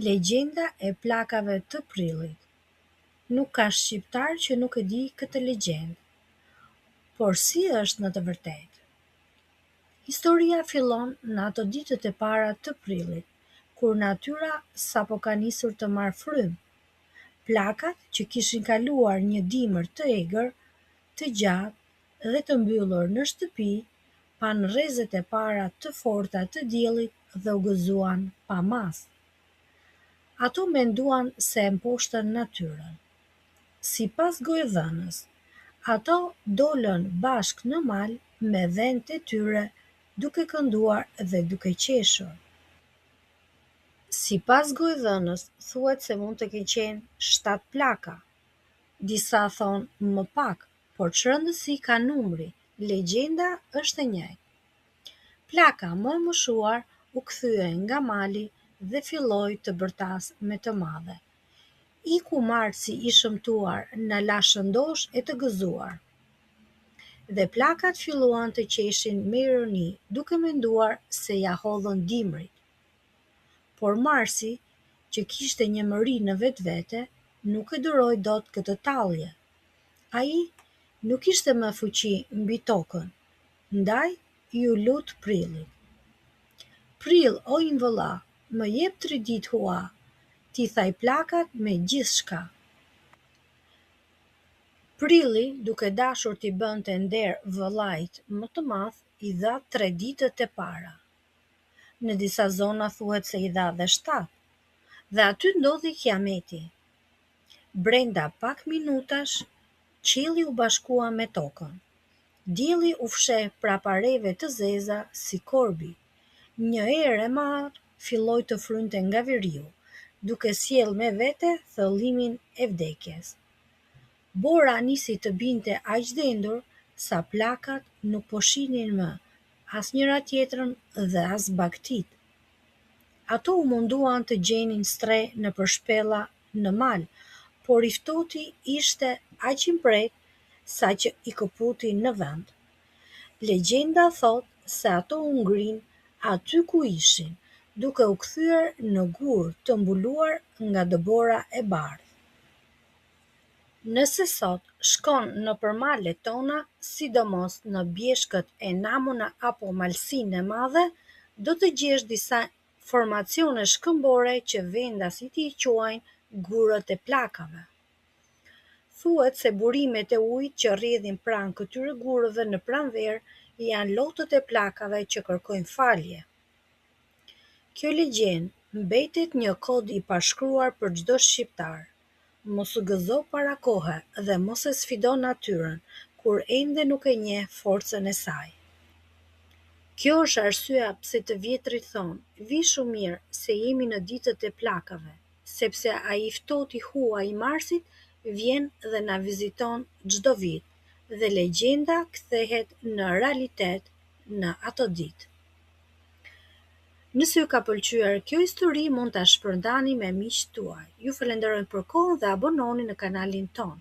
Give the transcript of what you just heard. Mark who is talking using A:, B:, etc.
A: Legjenda e plakave të prillit. Nuk ka shqiptar që nuk e di këtë legjendë, por si është në të vërtetë? Historia fillon në ato ditët e para të prillit, kur natyra sapo ka nisur të marrë frymë. Plakat që kishin kaluar një dimër të egër, të gjatë dhe të mbyllur në shtëpi, pan rrezet e para të forta të diellit dhe u gëzuan pa mas. Ato menduan se e mposhtën natyrën. Sipas gojëdhënës, ato dolën bashk në mal me dhentë e tyre, duke kënduar dhe duke qeshur. Sipas gojëdhënës, thuhet se mund të kenë qenë 7 plaka. Disa thonë më pak, por ç'rëndësi ka numri, legjenda është e njëjtë. Plaka më e moshuar u kthye nga mali dhe filloi të bërtas me të madhe. Iku marsi i shëmtuar na la shëndosh e të gëzuar. Dhe plakat filluan të qeshin me ironi, duke menduar se ja hodhën dimrit. Por marsi, që kishte një mëri në vetvete, nuk e duroi dot këtë tallje. Ai nuk kishte më fuqi mbi tokën, ndaj ju lut prillit. Prill, o imvëlla, më jep 3 ditë hua, ti thaj plakat me gjithçka. Prilli, duke dashur t'i bënte nder vëllait më të madh, i dha 3 ditët e para. Në disa zona thuhet se i dha dhe 7, dhe aty ndodhi kiameti. Brenda pak minutash, qielli u bashkua me tokën. Dielli u fsheh prapa reve të zeza si korbi. Një erë e madh filloi të frynte nga veriu, duke sjellë me vete thëllimin e vdekjes. Bora nisi të binte aq dendur sa plakat nuk po shihnin më as njëra tjetrën dhe as bagtit. Ato u munduan të gjenin stre nëpër shpella në mal, por i ftohti ishte aq i mpret sa që i këputi në vend. Legjenda thot se ato u ngrin aty ku ishin, duke u kthyer në gur të mbuluar nga dëbora e bardhë. Nëse sot shkon nëpër malet tona, sidomos në bjeshkët e Namuna apo Malsinë e Madhe, do të gjesh disa formacione shkëmbore që vendasit i quajnë gurët e plakave. Thuhet se burimet e ujit që rrjedhin pranë këtyre gurëve në pranverë janë lotët e plakave që kërkojnë falje. Kjo legjendë mbetet një kod i pashkruar për çdo shqiptar. Mos u gëzo para kohe dhe mos e sfido natyrën kur ende nuk e njeh forcën e saj. Kjo është arsyeja pse të vjetrit thonë, vi shumë mirë se jemi në ditët e plakave, sepse ai ftohti hua i marsit vjen dhe na viziton çdo vit, dhe legjenda kthehet në realitet në ato ditë. Nëse ju ka pëlqyer kjo histori, mund ta shpërndani me miqtë tuaj. Ju falenderoj për kohën dhe abononi në kanalin ton.